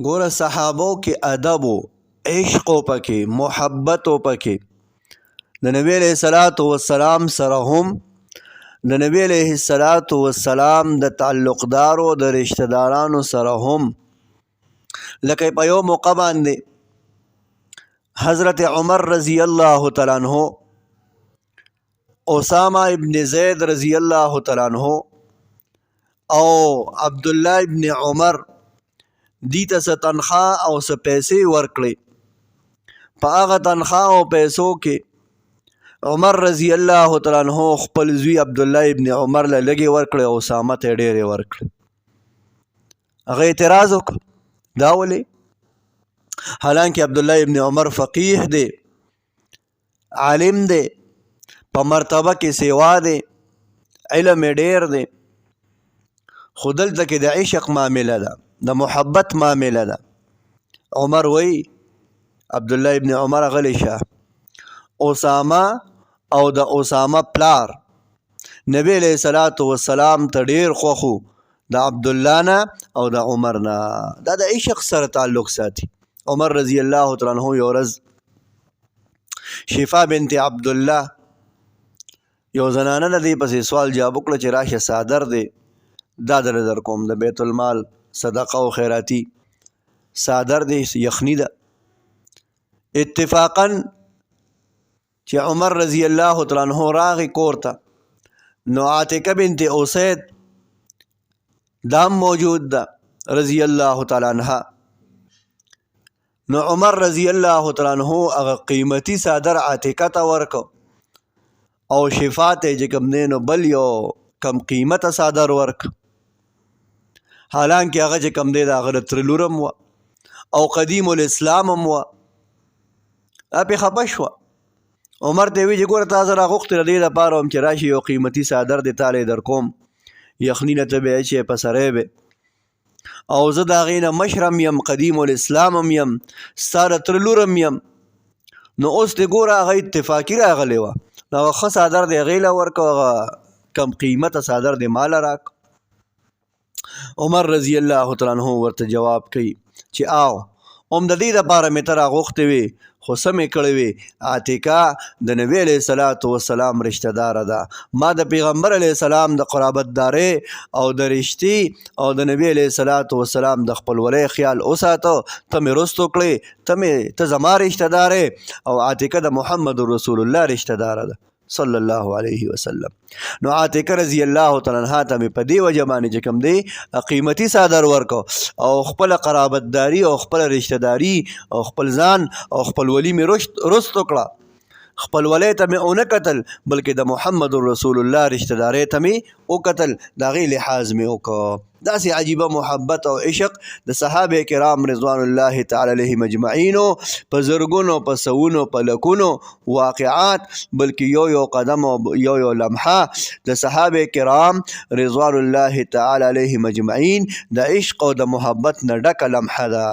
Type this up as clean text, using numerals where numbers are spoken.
ګوره صحابو کې ادب و عشق و پکې محبت و پکې د نبی علیه الصلاة والسلام سره هم د نبی علیه الصلاة والسلام د تعلقدارو د رشتہ دارانو سره هم لکه په یو موقع باندې حضرت عمر رضی الله تعالی عنہ اسامه ابن زید رضی الله تعالی عنہ او عبدالله ابن عمر دیتا څه تنخواه او څه پیسې ورکړې په هغه تنخواه او پیسو کې عمر رضی الله تعالی عنہ خپل زوی عبدالله ابن عمر له لږې ورکړې او اسامه ته ډېرې ورکړې هغه اعتراض وکړ دا ولې حالانکه عبدالله ابن عمر فقیه دی عالم دی په مرتبه کې سیوا دی علم یې ډېر دی خو دلته کې د عشق معامله ده د محبت معامله ده عمر وی عبدالله ابن عمر غلی شه اسامه او د اسامه پلار نبی علیہ الصلوۃ والسلام ته ډیر خوښو د عبدالله نه او د عمر نه دا د عشق سره تعلق ساتي عمر رضی الله تعالی عنہ یو ورځ شفا بنت عبدالله یو زنانه د دې پسې سوال جواب وکړه چې راشه صادر دی دا در کوم د بیت المال صدقه و خیراتی صادر دی یخنی ده اتفاقا چې عمر رضی الله تعالی عنہ راغی کور ته نو عاتکه بنت اسید دام موجود ده رضی الله تعالی عنہ نو عمر رضی الله تعالی عنہ هغه قیمتي صادر عاتکه ته ورکو او شفا ته چې کوم دی نو بل یو کم قیمته صادر ورک حالانکه هغه چې کم دی د هغه د تره لور هم وه او قدیم الاسلام هم وه دا پې خفه شوه عمر ته یې ویل چې ګوره تا زه راغوښتې د دې دپاره وم چې راشي یو قیمتي صادر دې تاله یې در کوم یخني نه ته به یې اچې په سری به او زه د هغې نه مشر هم یم قدیم الاسلام هم یم ستا د تره لور هم یم نو اوس دې ګوره هغه اتفاقي راغلی وه نو هغه ښه صادر دې هغې له ورکړه هغه کم قیمته صادر دې ماله راک عمر رضی الله تعالی عنہ ورته جواب کوي چې آو هم د دې دپاره مې ته راغوښتې وې خو څه مې کړی وې عاتکه د نبی علیه الصلاة والسلام رشته داره ده ما د پیغمبر علیه السلام د قرابتدارۍ او د رشتې او د نبی علیه الصلاة والسلام د خپلولۍ خیال وساته ته مې رستو کړې ته زما رشته دارې او عاتکه د محمد رسول الله رشته داره ده صلی الله علیه وسلم نو عاتکه رضی الله تعالی عنها ته مې په دې وجه باندې چې کوم دی قیمتي صادر ورکو او خپله قرابتداري او خپله رشتهداري او خپل ځان او خپلولي مې رستو کړه خپلولی ته مې ونه کتل بلکې د محمد رسول الله رشتهدارۍ ته مې وکتل د هغې لحاظ مې وکړه داسې عجیبه محبت او عشق د صحابه کرام رضوان الله تعالی علیهم اجمعینو په زرګونو په سوونو په لکونو واقعات بلکې یو قدم او یو لمحه د صحابه کرام رضوان الله تعالی علیهم اجمعین د عشق او د محبت نه ډکه لمحه ده